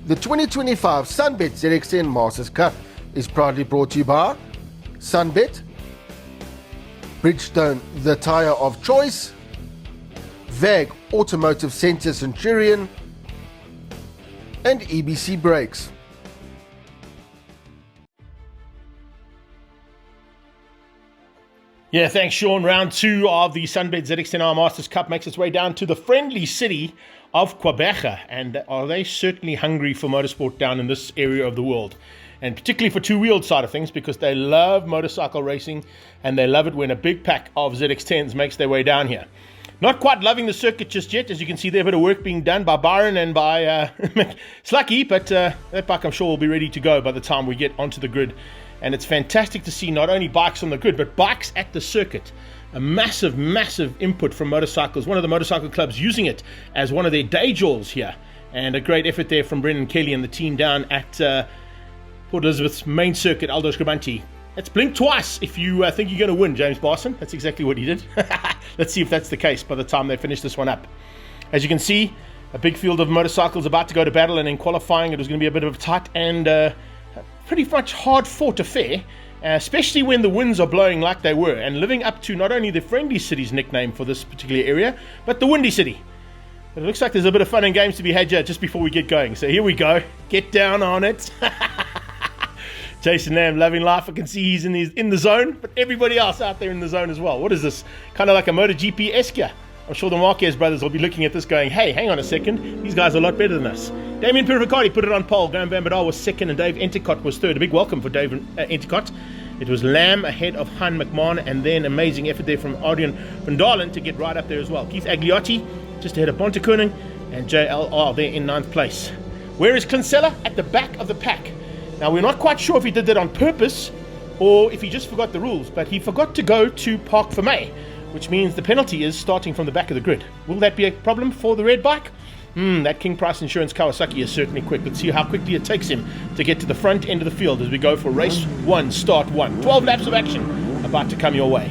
The 2025 SunBet ZX10 Masters Cup is proudly brought to you by SunBet, Bridgestone, the tyre of choice, VAG Automotive Centre Centurion, and EBC Brakes. Yeah, thanks, Sean. Round 2 of the SunBet ZX10 Masters Cup makes its way down to the friendly city of Quebec. And are they certainly hungry for motorsport down in this area of the world? And particularly for two-wheeled side of things, because they love motorcycle racing and they love it when a big pack of ZX10s makes their way down here. Not quite loving the circuit just yet. As you can see, there a bit of work being done by Byron and by Slucky, but that bike I'm sure will be ready to go by the time we get onto the grid. And it's fantastic to see not only bikes on the grid, but bikes at the circuit. A massive, massive input from motorcycles. One of the motorcycle clubs using it as one of their day jewels here. And a great effort there from Brendan Kelly and the team down at Port Elizabeth's main circuit, Aldo Scribante. Let's blink twice if you think you're going to win, James Barson. That's exactly what he did. Let's see if that's the case by the time they finish this one up. As you can see, a big field of motorcycles about to go to battle, and in qualifying it was going to be a bit of a tight and pretty much hard-fought affair, especially when the winds are blowing like they were, and living up to not only the Friendly City's nickname for this particular area, but the Windy City. But it looks like there's a bit of fun and games to be had here just before we get going. So here we go. Get down on it. Jason Lamb loving life. I can see he's in the zone, but everybody else out there in the zone as well. What is this? Kind of like a MotoGP-esque here. I'm sure the Marquez brothers will be looking at this going, hey, hang on a second, these guys are a lot better than us. Damien Purificardi put it on pole. Graham Van Badal was second and Dave Enticott was third. A big welcome for Dave Enticott. It was Lamb ahead of Han McMahon, and then amazing effort there from Adrian Van Dalen to get right up there as well. Keith Agliotti just ahead of Bontekoning, and JLR there in 9th place. Where is Kinsella? At the back of the pack. Now, we're not quite sure if he did that on purpose or if he just forgot the rules, but he forgot to go to Park for May, which means the penalty is starting from the back of the grid. Will that be a problem for the red bike? That King Price Insurance Kawasaki is certainly quick. Let's see how quickly it takes him to get to the front end of the field as we go for race 1, start 1. 12 laps of action about to come your way.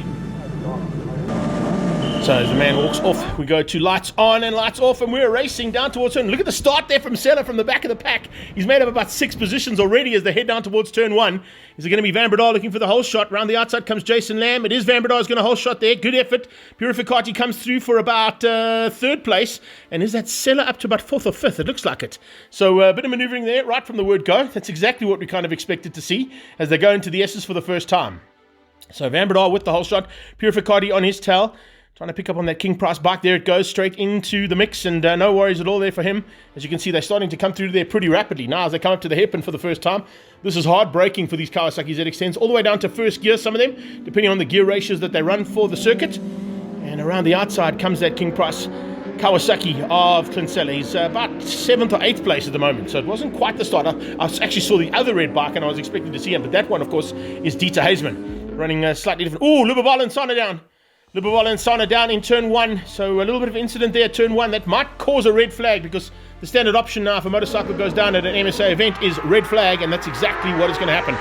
So as the man walks off, we go to lights on and lights off, and we're racing down towards turn. Look at the start there from Sella from the back of the pack. He's made up about 6 positions already as they head down towards turn 1. Is it going to be Van Badal looking for the whole shot? Round the outside comes Jason Lamb. It is Van Badal's going to whole shot there. Good effort. Purificati comes through for about 3rd place. And is that Sella up to about 4th or 5th? It looks like it. So a bit of maneuvering there right from the word go. That's exactly what we kind of expected to see as they go into the S's for the first time. So Van Badal with the whole shot. Purificati on his tail. Trying to pick up on that King Price bike. There it goes, straight into the mix, and no worries at all there for him. As you can see, they're starting to come through there pretty rapidly. Now, as they come up to the hairpin for the first time, this is hard braking for these Kawasaki ZX10s, all the way down to first gear, some of them, depending on the gear ratios that they run for the circuit. And around the outside comes that King Price Kawasaki of Kinsella. He's about 7th or 8th place at the moment, so it wasn't quite the start. I actually saw the other red bike, and I was expecting to see him, but that one, of course, is Dieter Hazeman, running slightly different. Oh, Lubabal and Sana down. Lubabal and Sana down in turn 1, so a little bit of incident there at turn 1 that might cause a red flag, because the standard option now if a motorcycle goes down at an MSA event is red flag, and that's exactly what is going to happen.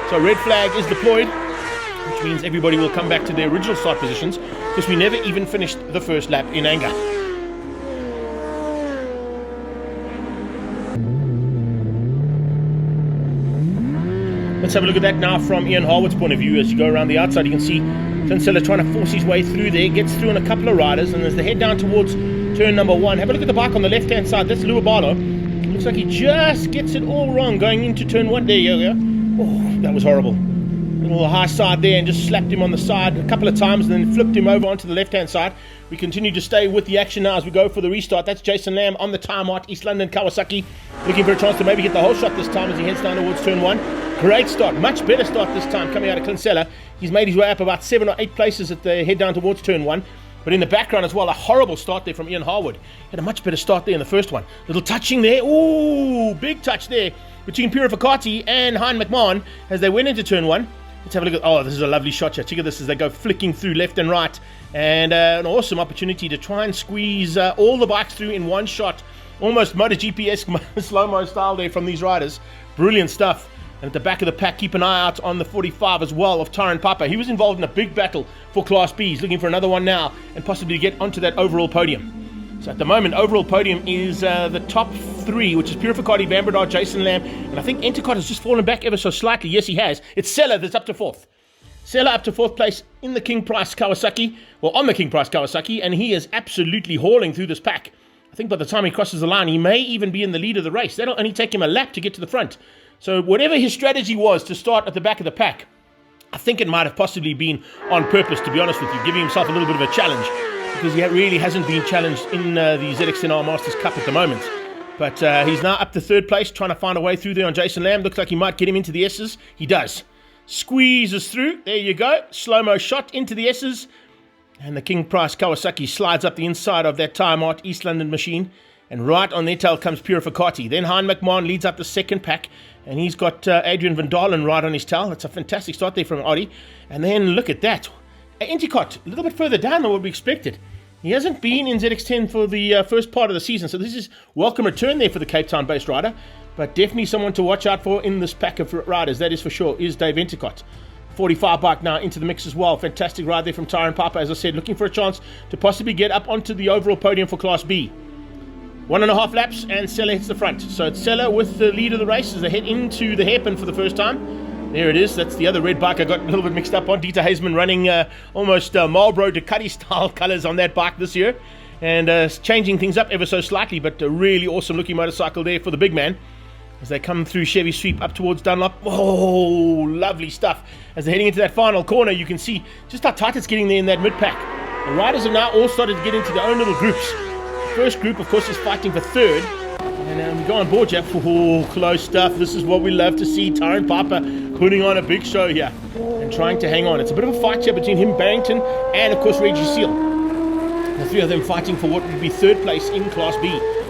So red flag is deployed, which means everybody will come back to their original start positions, because we never even finished the first lap in anger. Let's have a look at that now from Ian Harwood's point of view. As you go around the outside, you can see Kinsella trying to force his way through there, gets through on a couple of riders, and as they head down towards turn number 1, have a look at the bike on the left-hand side. That's Lubabalo. Looks like he just gets it all wrong going into turn 1. There you go. Oh, that was horrible. Little high side there, and just slapped him on the side a couple of times, and then flipped him over onto the left-hand side. We continue to stay with the action now as we go for the restart. That's Jason Lamb on the timeout, East London Kawasaki, looking for a chance to maybe get the whole shot this time as he heads down towards turn 1. Great start, much better start this time coming out of Kinsella. He's made his way up about 7 or 8 places at the head down towards turn 1. But in the background as well, a horrible start there from Ian Harwood. Had a much better start there in the first one. Little touching there. Ooh, big touch there between Purificati and Hein McMahon as they went into turn 1. Let's have a look at, oh, this is a lovely shot here. Check out this as they go flicking through left and right. And an awesome opportunity to try and squeeze all the bikes through in one shot. Almost MotoGP-esque slow-mo style there from these riders. Brilliant stuff. And at the back of the pack, keep an eye out on the 45 as well of Tyron Papa. He was involved in a big battle for Class B. He's looking for another one now and possibly get onto that overall podium. So at the moment, overall podium is the top three, which is Purificati, Van Breda, Jason Lamb, and I think Endicott has just fallen back ever so slightly. Yes, he has. It's Sella that's up to fourth. Sella up to fourth place in the King Price Kawasaki, well, on the King Price Kawasaki, and he is absolutely hauling through this pack. I think by the time he crosses the line, he may even be in the lead of the race. That'll only take him a lap to get to the front. So whatever his strategy was to start at the back of the pack, I think it might have possibly been on purpose, to be honest with you, giving himself a little bit of a challenge, because he really hasn't been challenged in the ZX10 Masters Cup at the moment. But he's now up to third place, trying to find a way through there on Jason Lamb. Looks like he might get him into the S's. He does. Squeezes through. There you go. Slow-mo shot into the S's. And the King Price Kawasaki slides up the inside of that Tyre Mart East London machine. And right on their tail comes Purificati. Then Hein McMahon leads up the second pack. And he's got Adrian Van Dalen right on his tail. That's a fantastic start there from Audi. And then look at that. Endicott, a little bit further down than what we expected. He hasn't been in ZX10 for the first part of the season. So this is welcome return there for the Cape Town-based rider. But definitely someone to watch out for in this pack of riders. That is for sure, is Dave Endicott. 45 bike now into the mix as well. Fantastic ride there from Tyron Papa, as I said, looking for a chance to possibly get up onto the overall podium for Class B. 1.5 laps and Sella hits the front. So it's Sella with the lead of the race as they head into the hairpin for the first time. There it is. That's the other red bike I got a little bit mixed up on. Dieter Hazeman running almost Marlboro Ducati style colours on that bike this year. And changing things up ever so slightly, but a really awesome looking motorcycle there for the big man. As they come through Chevy Sweep up towards Dunlop. Oh, lovely stuff. As they're heading into that final corner, you can see just how tight it's getting there in that mid-pack. The riders have now all started to get into their own little groups. The first group, of course, is fighting for third. And we go on board, Jeff. Oh, close stuff. This is what we love to see. Tyron Papa putting on a big show here and trying to hang on. It's a bit of a fight here between him, Barrington, and, of course, Reggie Seal. The three of them fighting for what would be third place in Class B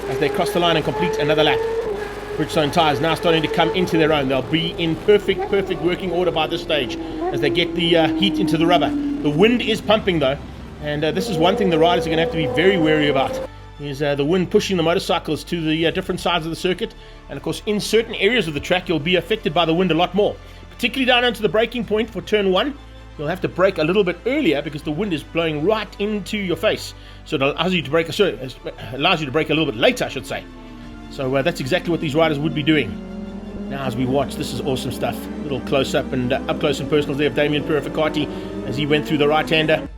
as they cross the line and complete another lap. Bridgestone tyres now starting to come into their own. They'll be in perfect working order by this stage as they get the heat into the rubber. The wind is pumping though, and this is one thing the riders are going to have to be very wary about, is the wind pushing the motorcycles to the different sides of the circuit. And of course, in certain areas of the track, you'll be affected by the wind a lot more, particularly down onto the braking point for turn 1. You'll have to brake a little bit earlier because the wind is blowing right into your face. So it allows you to brake a little bit later, I should say. So that's exactly what these riders would be doing. Now as we watch, this is awesome stuff. A little close-up and up-close and personal there of Damien Purificati as he went through the right-hander.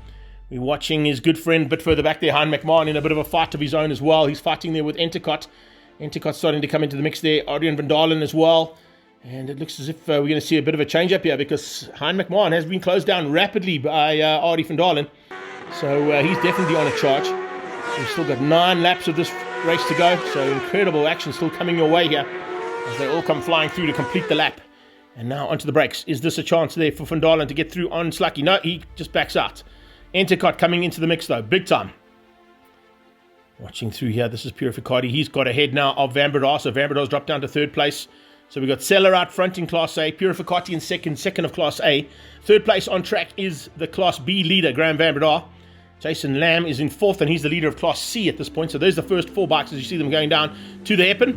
We're watching his good friend a bit further back there, Hein McMahon, in a bit of a fight of his own as well. He's fighting there with Endicott. Endicott's starting to come into the mix there. Adrian Van Dalen as well. And it looks as if we're going to see a bit of a change-up here because Hein McMahon has been closed down rapidly by Adi Van Dalen. So he's definitely on a charge. We've still got 9 laps of this race to go, so incredible action still coming your way here as they all come flying through to complete the lap. And now onto the brakes. Is this a chance there for Van Dalen to get through on Slucky? No, he just backs out. Endicott coming into the mix though, big time. Watching through here, this is Purificati. He's got ahead now of Van Breda, so Van Breda's dropped down to third place. So we've got Sella out front in Class A, Purificati in second of Class A. Third place on track is the Class B leader, Graham Van Breda. Jason Lamb is in fourth, and he's the leader of Class C at this point. So there's the first 4 bikes as you see them going down to the hairpin.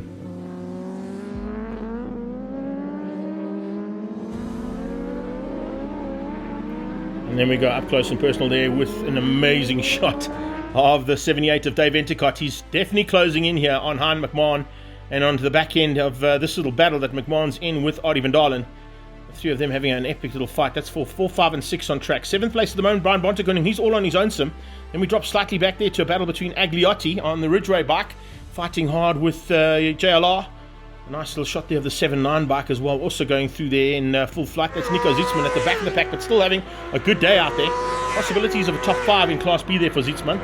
And then we go up close and personal there with an amazing shot of the 78 of Dave Endicott. He's definitely closing in here on Hein McMahon and onto the back end of this little battle that McMahon's in with Adi Van Dalen. The three of them having an epic little fight. That's for 4, 5 and 6 on track. 7th place at the moment, Brian Bontegun, and he's all on his own sim. Then we drop slightly back there to a battle between Agliotti on the Ridgeway bike, fighting hard with JLR. A nice little shot there of the 7-9 bike as well, also going through there in full flight. That's Nico Zitzman at the back of the pack, but still having a good day out there. Possibilities of a top 5 in Class B there for Zitzman.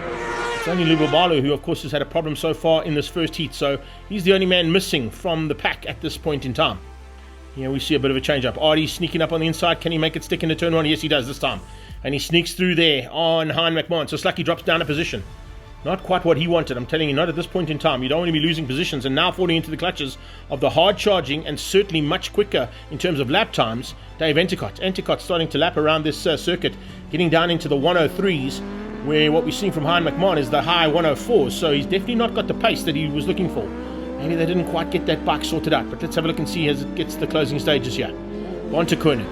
It's only Lubabalo who, of course, has had a problem so far in this first heat, so he's the only man missing from the pack at this point in time. Here we see a bit of a change-up. Artie sneaking up on the inside. Can he make it stick into turn 1? Yes, he does this time. And he sneaks through there on Hein McMahon. So Slucky drops down a position. Not quite what he wanted. I'm telling you, not at this point in time. You don't want to be losing positions and now falling into the clutches of the hard-charging and certainly much quicker in terms of lap times, Dave Endicott. Endicott's starting to lap around this circuit, getting down into the 103s, where what we're seeing from Hein McMahon is the high 104s. So he's definitely not got the pace that he was looking for. Maybe they didn't quite get that bike sorted out, but let's have a look and see as it gets to the closing stages here. Bontekonen,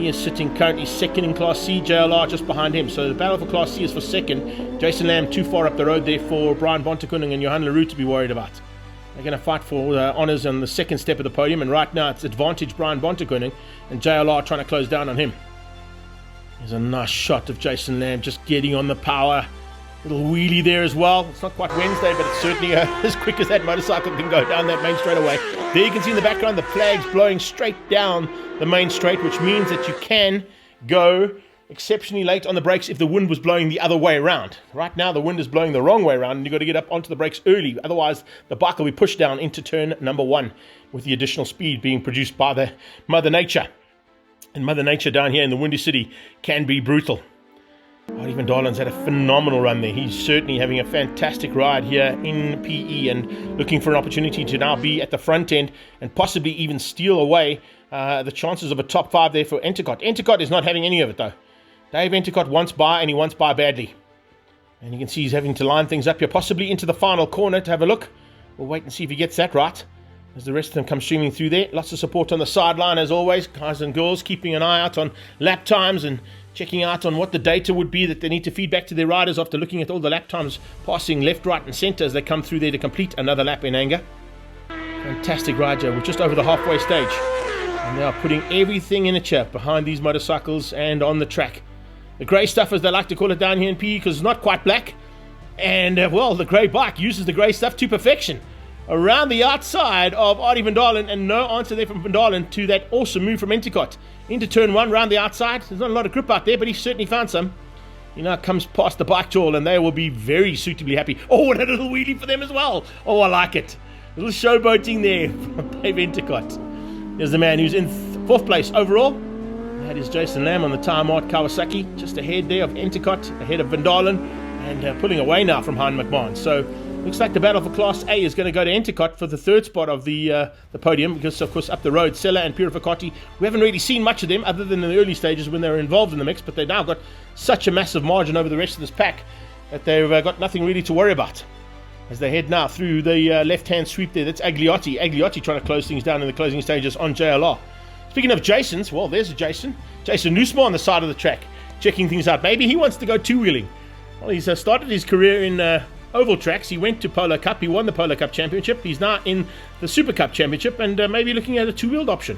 He is sitting currently second in Class C, JLR just behind him. So the battle for Class C is for second. Jason Lamb too far up the road there for Brian Bontekoning and Johan Leroux to be worried about. They're going to fight for honours on the second step of the podium, and right now it's advantage Brian Bontekoning and JLR trying to close down on him. There's a nice shot of Jason Lamb just getting on the power. Little wheelie there as well. It's not quite Wednesday, but it's certainly as quick as that motorcycle can go down that main straightaway. There you can see in the background the flags blowing straight down the main straight, which means that you can go exceptionally late on the brakes if the wind was blowing the other way around. Right now the wind is blowing the wrong way around, and you've got to get up onto the brakes early. Otherwise the bike will be pushed down into turn number 1 with the additional speed being produced by the Mother Nature. And Mother Nature down here in the Windy City can be brutal. Artie van Dalen's had a phenomenal run there. He's certainly having a fantastic ride here in PE and looking for an opportunity to now be at the front end and possibly even steal away the chances of a top 5 there for Entercott. Entercott is not having any of it though. Dave Entercott wants by, and he wants by badly. And you can see he's having to line things up here, possibly into the final corner to have a look. We'll wait and see if he gets that right, as the rest of them come streaming through there. Lots of support on the sideline as always, guys and girls, keeping an eye out on lap times and checking out on what the data would be that they need to feed back to their riders after looking at all the lap times passing left, right and centre as they come through there to complete another lap in anger. Fantastic ride here. We're just over the halfway stage, and they are putting everything in a chip behind these motorcycles and on the track. The grey stuff, as they like to call it down here in PE, because it's not quite black. And, well, the grey bike uses the grey stuff to perfection. Around the outside of Artie van Dalen, and no answer there from van Dalen to that awesome move from Entercott. Into turn 1, round the outside. There's not a lot of grip out there, but he certainly found some. He now comes past the bike jewel, and they will be very suitably happy. Oh, and a little wheelie for them as well. Oh, I like it. A little showboating there from Dave Entercott. Here's the man who's in 4th place overall. That is Jason Lamb on the Time-Art Kawasaki, just ahead there of Entercott, ahead of van Dalen, and pulling away now from Hein McMahon. So looks like the battle for Class A is going to go to Entercott for the 3rd spot of the podium, because of course up the road, Sella and Purificati, we haven't really seen much of them other than in the early stages when they were involved in the mix, but they've now got such a massive margin over the rest of this pack that they've got nothing really to worry about. As they head now through the left-hand sweep there, that's Agliotti. Agliotti trying to close things down in the closing stages on JLR. Speaking of Jasons, well, there's a Jason. Jason Nussma on the side of the track, checking things out. Maybe he wants to go two-wheeling. Well, he's started his career in oval tracks. He went to Polo Cup. He won the Polo Cup Championship. He's now in the Super Cup Championship and maybe looking at a two-wheeled option.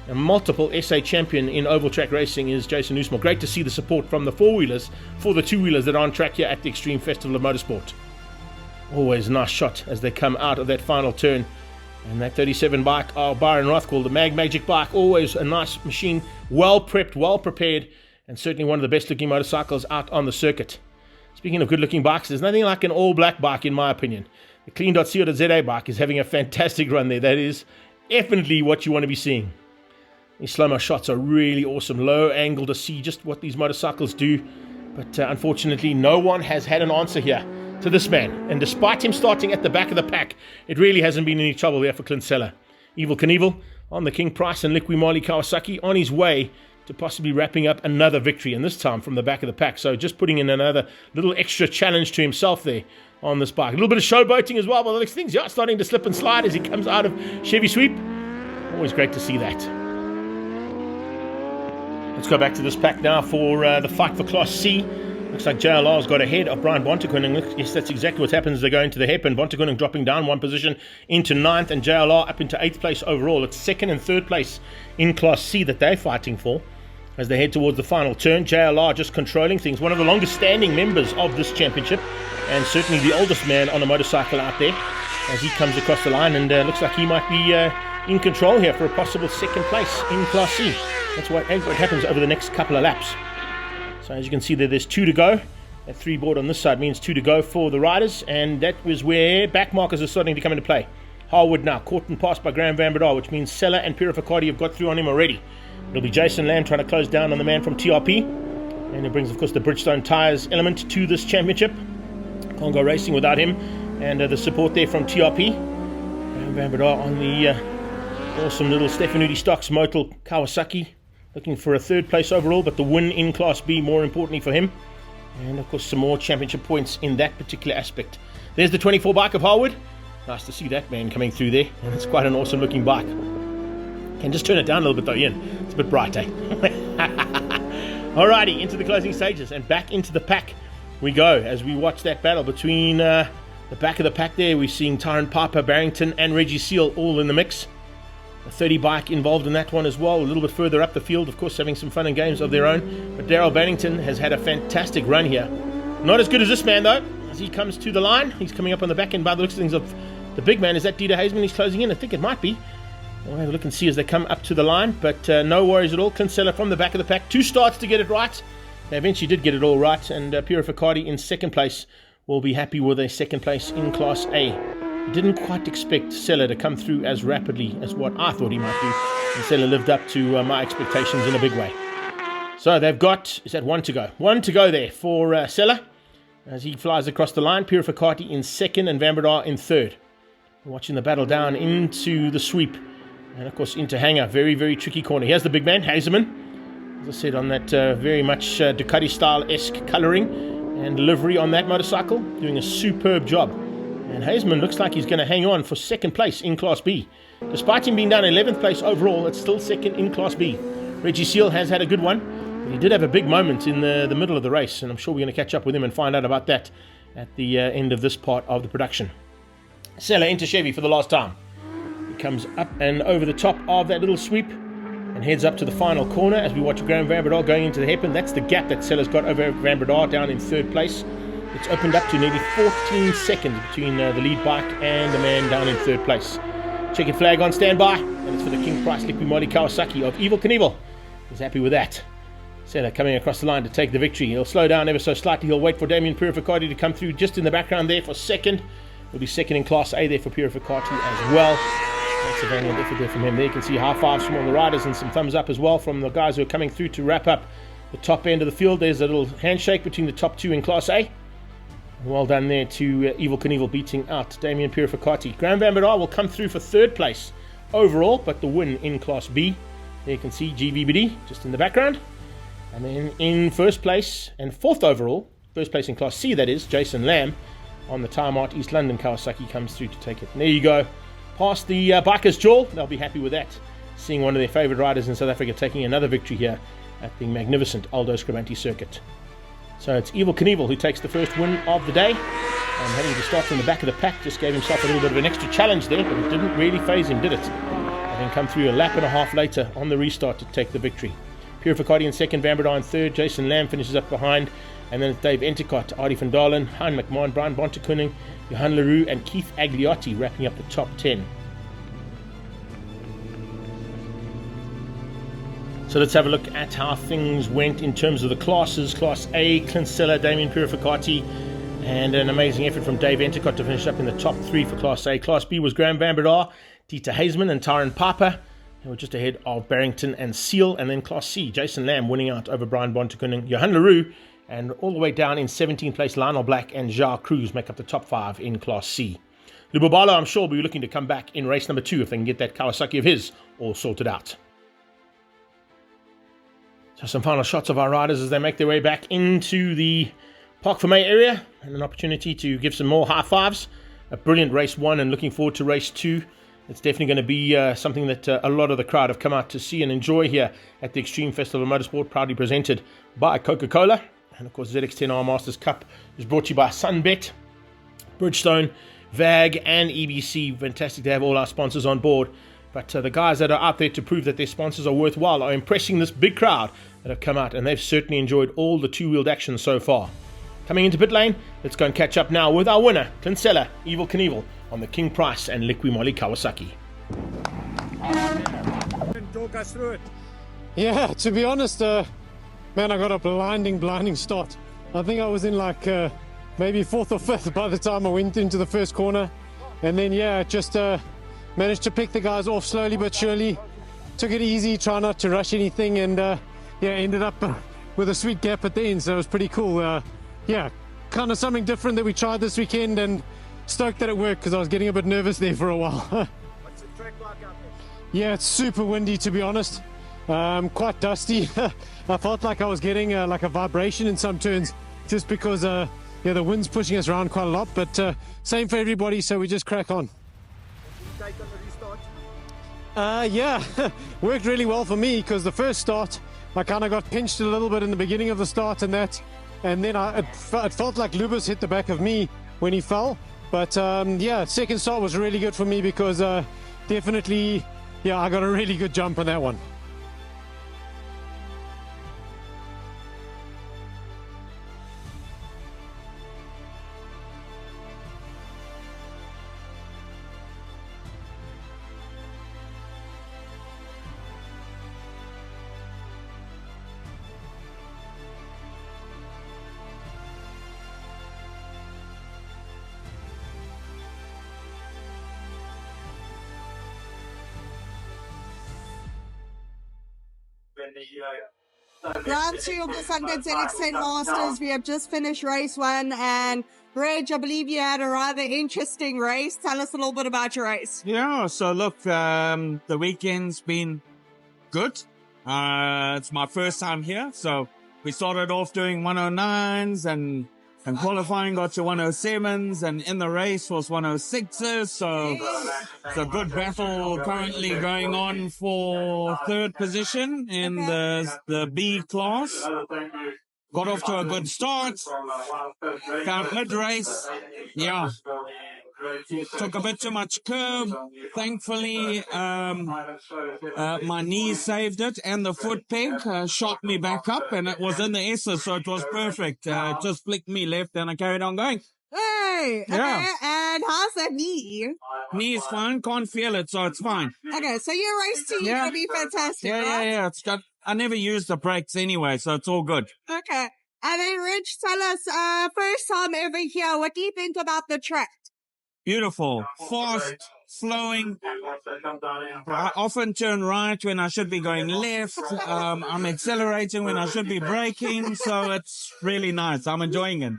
A multiple SA champion in oval track racing is Jason Nussma. Great to see the support from the four-wheelers for the two-wheelers that are on track here at the Extreme Festival of Motorsport. Always a nice shot as they come out of that final turn. And that 37 bike, Byron Rothwell, the Magic bike, always a nice machine, well prepped, well prepared, and certainly one of the best looking motorcycles out on the circuit. Speaking of good looking bikes, there's nothing like an all black bike in my opinion. The clean.co.za bike is having a fantastic run there. That is definitely what you want to be seeing. These slow-mo shots are really awesome, low angle to see just what these motorcycles do. But unfortunately, no one has had an answer here to this man, and despite him starting at the back of the pack, it really hasn't been any trouble there for Clint Seller. Evil Knievel on the King Price and Liqui Moly Kawasaki on his way to possibly wrapping up another victory, and this time from the back of the pack. So just putting in another little extra challenge to himself there on this bike. A little bit of showboating as well, but the next things are starting to slip and slide as he comes out of Chevy Sweep. Always great to see that. Let's go back to this pack now for the fight for Class C. Looks like JLR's got ahead of Brian Bontekoning. Yes, that's exactly what happens as they go into the hairpin. Bontekoning dropping down one position into 9th, and JLR up into 8th place overall. It's 2nd and 3rd place in Class C that they're fighting for as they head towards the final turn. JLR just controlling things. One of the longest standing members of this championship, and certainly the oldest man on a motorcycle out there as he comes across the line, and looks like he might be in control here for a possible 2nd place in Class C. That's what happens over the next couple of laps. So as you can see there's 2 to go. That 3 board on this side means 2 to go for the riders, and that was where back markers are starting to come into play. Harwood now caught and passed by Graham Van Breda, which means Seller and Purificati have got through on him already. It'll be Jason Lamb trying to close down on the man from TRP, and it brings of course the Bridgestone tyres element to this championship. Can't go racing without him, and the support there from TRP. Graham Van Breda on the awesome little Stefanuti Stocks Motul Kawasaki, looking for a 3rd place overall, but the win in Class B more importantly for him. And of course some more championship points in that particular aspect. There's the 24 bike of Harwood. Nice to see that man coming through there, and it's quite an awesome looking bike. Can just turn it down a little bit though, Ian. It's a bit bright, eh? Alrighty, into the closing stages and back into the pack we go as we watch that battle between the back of the pack there. We're seeing Tyrone Piper, Barrington and Reggie Seal all in the mix. A 30 bike involved in that one as well, a little bit further up the field, of course, having some fun and games of their own. But Daryl Barrington has had a fantastic run here. Not as good as this man though, as he comes to the line. He's coming up on the back end by the looks of things of the big man. Is that Dieter Hazeman? He's closing in. I think it might be. We'll have a look and see as they come up to the line, but no worries at all. Kinsella from the back of the pack, 2 starts to get it right. They eventually did get it all right, and Purificati in second place will be happy with a second place in Class A. I didn't quite expect Sella to come through as rapidly as what I thought he might do, and Sella lived up to my expectations in a big way. So they've got, is that 1 to go? 1 to go there for Sella as he flies across the line. Purificati in second and Van Breda in third. Watching the battle down into the sweep. And of course into Hanger, very, very tricky corner. Here's the big man, Hazeman. As I said, on that very much Ducati style-esque colouring and livery on that motorcycle, doing a superb job. And Hazeman looks like he's going to hang on for second place in Class B. Despite him being down 11th place overall, it's still second in Class B. Reggie Seal has had a good one, but he did have a big moment in the middle of the race, and I'm sure we're going to catch up with him and find out about that at the end of this part of the production. Sella into Chevy for the last time. Comes up and over the top of that little sweep and heads up to the final corner as we watch Graham Van Breda going into the hairpin. That's the gap that Sella's got over Van Breda down in third place. It's opened up to nearly 14 seconds between the lead bike and the man down in third place. Checkered flag on standby, and it's for the King Price Liqui Moly Kawasaki of Evil Knievel. He's happy with that. Sella coming across the line to take the victory. He'll slow down ever so slightly. He'll wait for Damien Purificati to come through just in the background there for second. He'll be second in Class A there for Purificati as well. That's a valiant effort there from him. There you can see high fives from all the riders and some thumbs up as well from the guys who are coming through to wrap up the top end of the field. There's a little handshake between the top 2 in Class A. Well done there to Evil Knievel beating out Damien Purificati. Graham Van Breda will come through for third place overall, but the win in Class B. There you can see GVBD just in the background. And then in first place and fourth overall, first place in Class C that is, Jason Lamb on the Time Art East London Kawasaki comes through to take it. And there you go. Past the Bikers Jaw, they'll be happy with that. Seeing one of their favourite riders in South Africa taking another victory here at the magnificent Aldo Scribante Circuit. So it's Evil Knievel who takes the first win of the day. And having to start from the back of the pack just gave himself a little bit of an extra challenge there, but it didn't really faze him, did it? And then come through a lap and a half later on the restart to take the victory. Purificati in second, Van Breda in third, Jason Lamb finishes up behind, and then it's Dave Entercott, Artie van Dalen, Hein McMahon, Brian Bontekoning, Johan Leroux and Keith Agliotti wrapping up the top 10. So let's have a look at how things went in terms of the classes. Class A, Kinsella, Damien Purificati, and an amazing effort from Dave Entercott to finish up in the top 3 for Class A. Class B was Graham Van Breda, Dieter Hazeman and Tyrone Piper. They were just ahead of Barrington and Seal. And then Class C, Jason Lamb winning out over Brian Bontekoning, Johan Leroux, and all the way down in 17th place, Lionel Black and Jacques Cruz make up the top 5 in Class C. Lubabalo, I'm sure, will be looking to come back in race number 2 if they can get that Kawasaki of his all sorted out. So some final shots of our riders as they make their way back into the Park for May area, and an opportunity to give some more high fives. A brilliant race 1 and looking forward to race 2. It's definitely going to be something that a lot of the crowd have come out to see and enjoy here at the Extreme Festival of Motorsport, proudly presented by Coca-Cola. And of course, ZX10 Masters Cup is brought to you by SunBet, Bridgestone, VAG and EBC. Fantastic to have all our sponsors on board. But the guys that are out there to prove that their sponsors are worthwhile are impressing this big crowd that have come out, and they've certainly enjoyed all the two-wheeled action so far. Coming into pit lane, let's go and catch up now with our winner, Kinsella, Evil Knievel, on the King Price and Liqui Moly Kawasaki. Talk us through it. Yeah, to be honest, man, I got a blinding start. I think I was in like maybe 4th or 5th by the time I went into the first corner. And then, yeah, just managed to pick the guys off slowly but surely. Took it easy, try not to rush anything, and yeah, ended up with a sweet gap at the end, so it was pretty cool. Yeah, kind of something different that we tried this weekend, and stoked that it worked because I was getting a bit nervous there for a while. What's the track like out there? Yeah, it's super windy, to be honest. Quite dusty. I felt like I was getting like a vibration in some turns, just because yeah, the wind's pushing us around quite a lot, but same for everybody, so we just crack on. What did you take on the restart? Yeah, worked really well for me because the first start, I kind of got pinched a little bit in the beginning of the start and that. And then it felt like Lubis hit the back of me when he fell. But yeah, second start was really good for me because definitely, yeah, I got a really good jump on that one. Round 2 of the SunBet ZX10 Masters. We have just finished race 1, and Reg, I believe you had a rather interesting race. Tell us a little bit about your race. Yeah, so look, the weekend's been good. It's my first time here, so we started off doing 109s and qualifying got to 107s, and in the race was 106s, so it's a good battle currently going on for third position in the B class. Got off to a good start. Found mid-race, yeah, took a bit too much curb. Thankfully, my knee saved it, and the foot peg shot me back up, and it was in the S's, so it was perfect. It just flicked me left, and I carried on going. Hey, okay, Yeah. and how's that knee? Knee is fine, can't feel it, so it's fine. Okay, so your race team Yeah. gonna be fantastic, Yeah, right? yeah. It's got. I never use the brakes anyway, so it's all good. Okay, and then Reg, tell us, first time ever here, what do you think about the track? Beautiful, fast, flowing. I often turn right when I should be going left. I'm accelerating when I should be braking, so it's really nice. I'm enjoying it.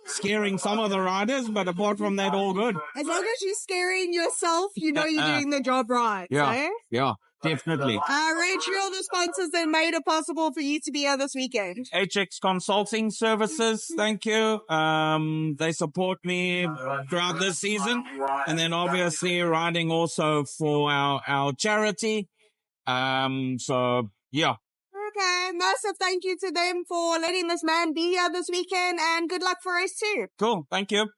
Scaring some of the riders, but apart from that, all good. As long as you're scaring yourself, you know you're doing the job right, Yeah, eh? yeah, definitely. Reg, you're all the sponsors that made it possible for you to be here this weekend. HX Consulting Services, thank you. They support me throughout this season. And then obviously riding also for our charity. So, yeah. Okay, massive thank you to them for letting this man be here this weekend, and good luck for race 2. Cool, thank you.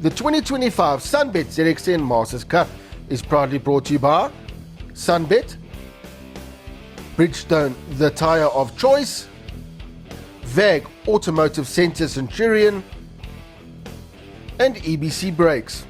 The 2025 SunBet ZX10 Masters Cup is proudly brought to you by SunBet, Bridgestone, the tyre of choice, VAG Automotive Centre Centurion, and EBC Brakes.